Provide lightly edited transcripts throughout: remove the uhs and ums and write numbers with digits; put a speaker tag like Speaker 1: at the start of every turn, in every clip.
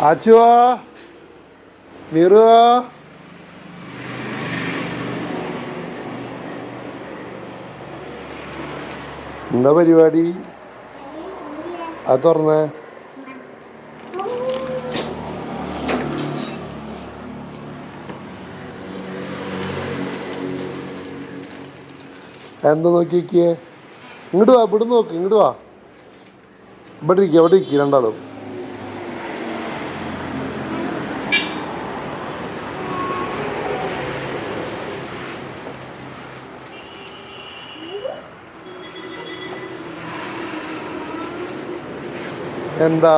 Speaker 1: ആച്ചുവാ മീറുവാ എന്താ പരിപാടി? അത് തുറന്നേ. എന്താ നോക്കിയേ? ഇങ്ങോട്ട് വാ, ഇവിടെ നോക്ക്, ഇങ്ങോട്ട് വാ. ഇവിടെ ഇരിക്കുക രണ്ടാളും. എന്താ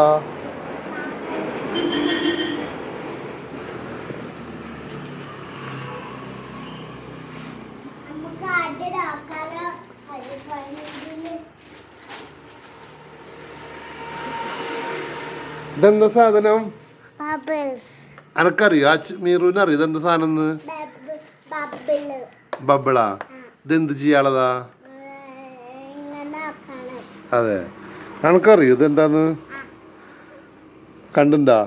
Speaker 1: ഇതെന്താ സാധനം? അനക്കറിയോ? മീറുവിനറിയോ ഇതെന്താ സാധനം? ബബിളാ? ഇതെന്ത് ചെയ്യാളതാ? അതെ, അനക്കറിയോ ഇതെന്താന്ന്? കണ്ടുണ്ടാ?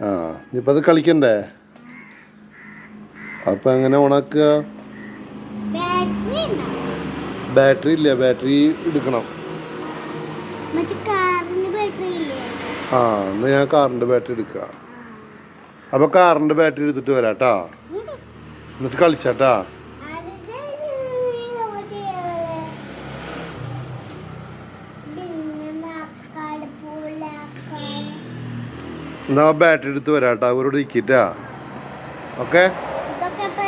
Speaker 1: ആ, ഇനിയിപ്പോൾ അത് കളിക്കണ്ടേ? അപ്പം എങ്ങനെ ഓണാക്കുക? ബാറ്ററി ഇല്ല, ബാറ്ററി എടുക്കണം. ആ, എന്നാൽ ഞാൻ കാറിൻ്റെ ബാറ്ററി എടുക്കുക. അപ്പോൾ കാറിൻ്റെ ബാറ്ററി എടുത്തിട്ട് വരാം കേട്ടോ. എന്നിട്ട് കളിച്ചാട്ടാ. എന്നാ ബാറ്ററി എടുത്ത് വരാം കേട്ടോ, അവരോട് ഇരിക്കിട്ടാ. ഓക്കെ, ഒക്കെ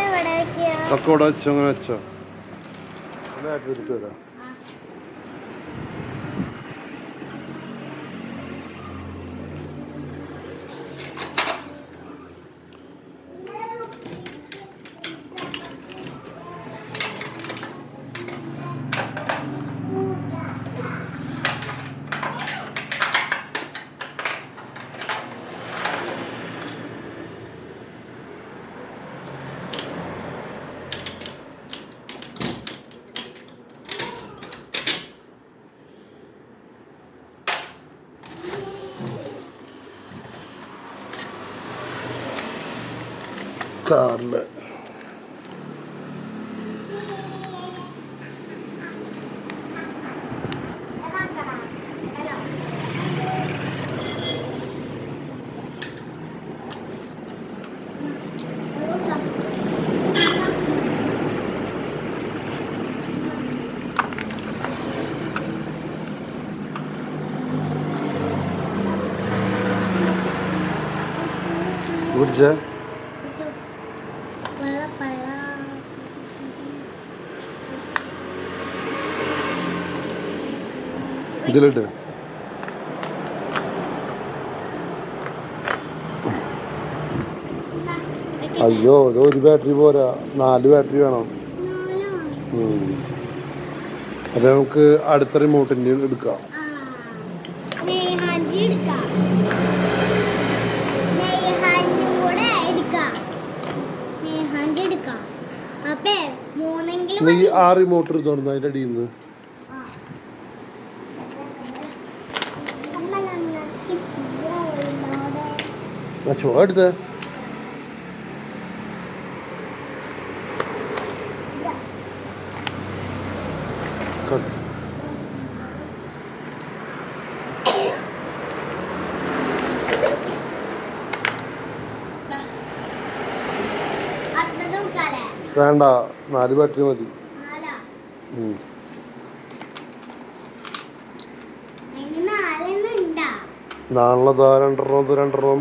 Speaker 1: ഇവിടെ വെച്ചോ, അങ്ങനെ വെച്ചോ. ബാറ്ററി എടുത്തിട്ട് വരാം. കാറില് പിടിച്ച ഇതിലിട്ട്. അയ്യോ, ഇത് ഒരു ബാറ്ററി പോരാ, 4 ബാറ്ററി വേണം. അപ്പൊ നമുക്ക് അടുത്ത റിമോട്ടിൻ്റെ എടുക്കാം. നീ ആ റിമോട്ട് തുറന്നു അതിൻ്റെ അടിയിൽ നിന്ന്. ചോ എടുത്ത വേണ്ട, 4 ബാറ്ററി മതി. നാളെ രണ്ടെണ്ണം.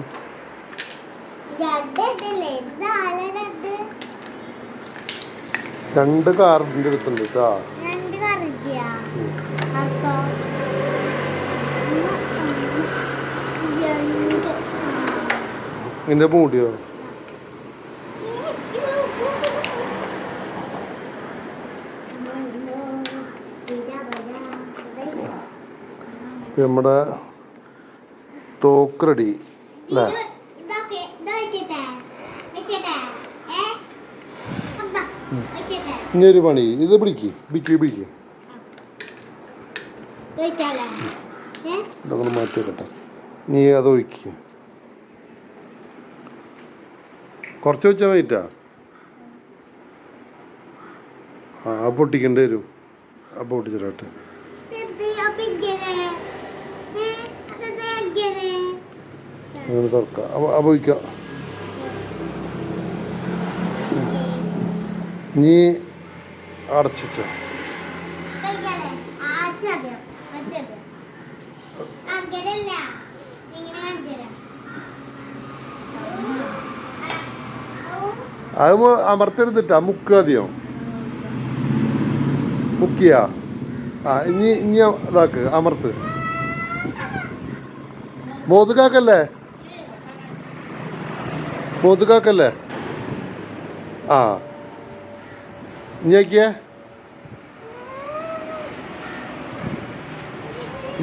Speaker 1: രണ്ട് കാറിൻ്റെ അടുത്തുണ്ട് കേട്ടോ. നിന്റെ മൂടിയോ? നമ്മുടെ തോക്ക് റെഡി അല്ലേ? ഇനി ഒരു പണി, ഇത് പിടിക്ക്. ഇതൊക്കെ മാറ്റി വെക്കട്ടെ. നീ അതൊഴിക്ക്. കുറച്ച് വെച്ചാൽ മതിട്ടാ. ആ പൊട്ടിക്കേണ്ടി വരും. ആ പൊട്ടിച്ചിട്ട് അങ്ങനെ തുറക്കാം. അപ്പോൾ ഒഴിക്കാം. നീ അടച്ചിട്ടോ. അത് അമർത്തെടുത്തിട്ടാ മുക്കുക അധികം മുക്കിയ. ഇനി ഇതാക്ക് അമർത്ത്. മോതുകാക്കല്ലേ ആ ഇനി ആക്കിയേ.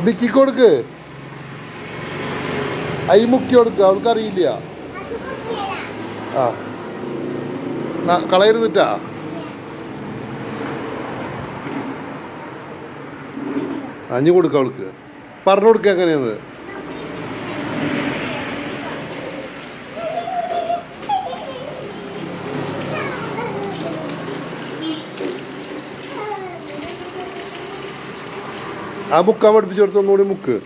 Speaker 1: മിക്കി കൊടുക്ക്. അയി മുക്കി കൊടുക്കുക. അവൾക്കറിയില്ല. ആ കളയരുതിട്ടാ. അഞ്ഞു കൊടുക്ക. അവൾക്ക് പറഞ്ഞു കൊടുക്കുക എങ്ങനെയാന്ന്. ആ മുക്കാൻ പഠിപ്പിച്ചു കൊടുത്ത് ഒന്നുകൂടി മുക്ക്.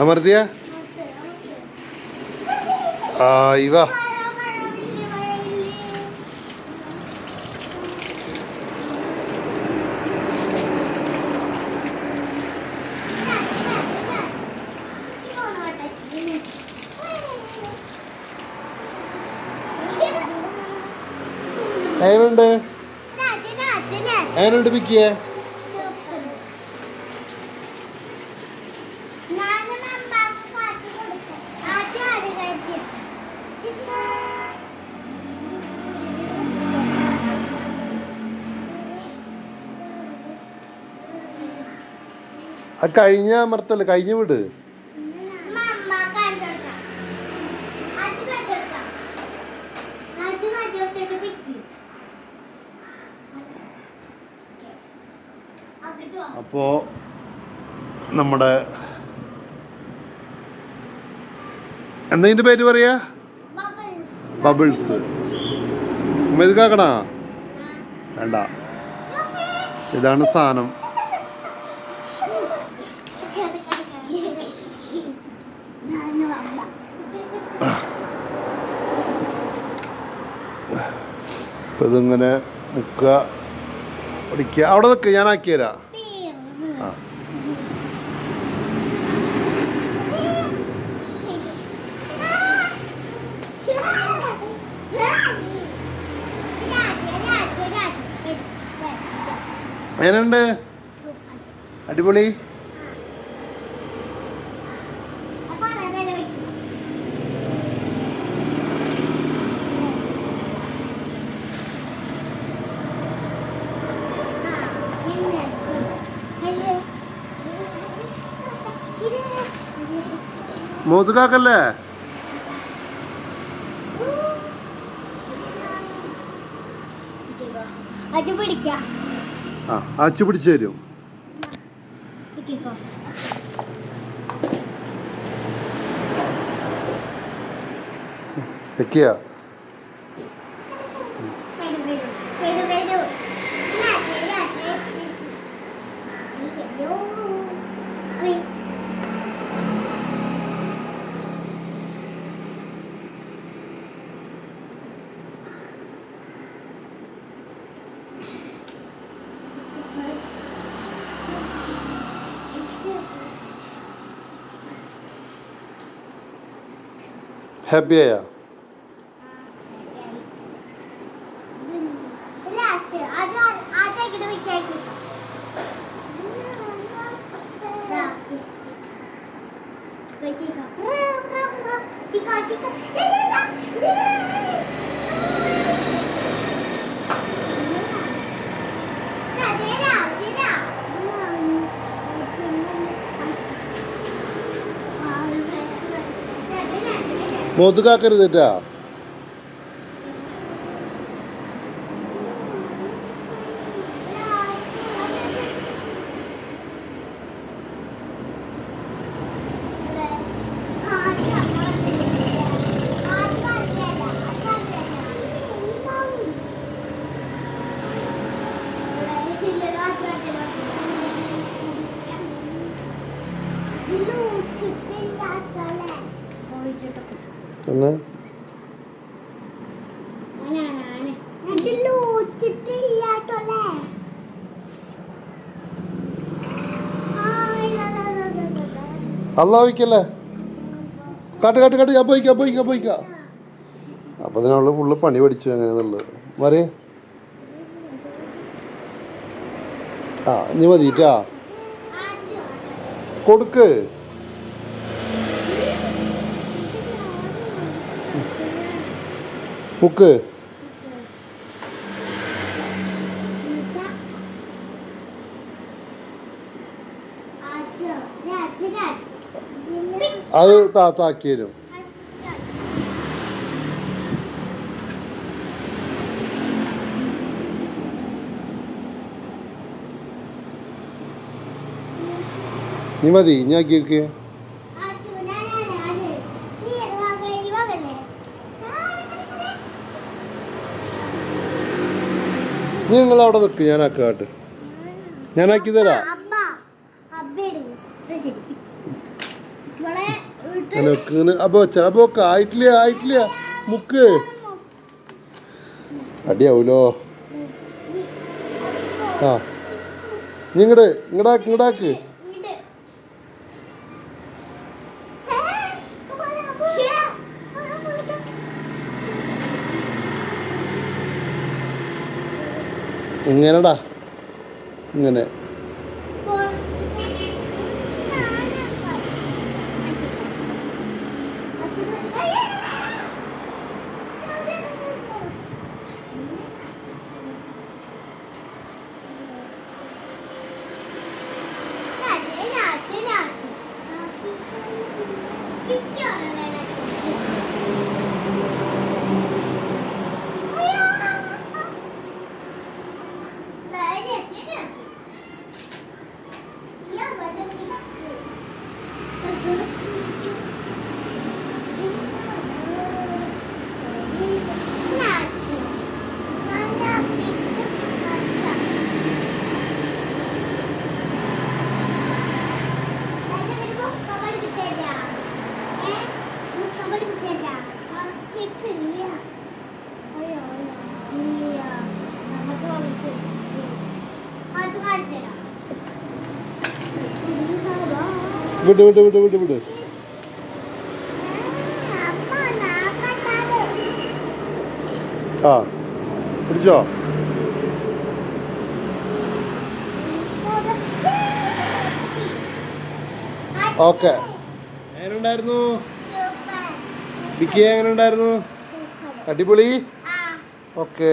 Speaker 1: അമർത്തിയ ഇവ എങ്ങനുണ്ട് പിക്കിയേ? അത് കഴിഞ്ഞ അമർത്തല്ലേ, കഴിഞ്ഞ് വിട്. അപ്പോ നമ്മുടെ എന്താ ഇതിന്റെ പേര് പറയാ? ബബിൾസ്. മെതുക്കാക്കണ വേണ്ട. ഇതാണ് സാധനം. ഇപ്പം ഇതിങ്ങനെ മുക്കുക, ഒടിക്കുക. അവിടെ നിൽക്ക്, ഞാൻ ആക്കിത്തരാം. ആ എങ്ങനെയുണ്ട്? അടിപൊളി. മോതുകാക്കല്ലേ? ആ അച്ചു പിടിച്ചു തരും. വെക്കിയ ഹാപ്പിയായ? മോതുകാക്കരുതേറ്റാ. എന്ന് അല്ലാവിക്കല്ലേ കാട്ട് കാട്ട് കാട്ട് പോയിക്കാ അപ്പൊ ഇതിനുള്ള ഫുള്ള് പണി പഠിച്ചു എങ്ങനെയാന്നുള്ളത് മറിയേ ആ ഇനി മതിട്ടാ കൊടുക്ക് മുക്ക് അത് താത്താക്കി തരും നീ മതി ഇനി ആക്കി വെക്ക് നീ നിങ്ങൾ അവിടെ നിൽക്ക് ഞാൻ ആക്കാട്ട് ഞാൻ ആക്കി തരാം അപ്പൊ അപ്പൊ ആയിട്ടില്ല മുക്ക് അടിയാവൂലോ ആ നീ ഇങ്ങടാക്ക് ഇങ്ങനെടാ ഇങ്ങനെ വിട് ആ പിടിച്ചോ ഓക്കെ എങ്ങനെയുണ്ടായിരുന്നു വിക്കി എങ്ങനെയുണ്ടായിരുന്നു അടിപൊളി ഓക്കെ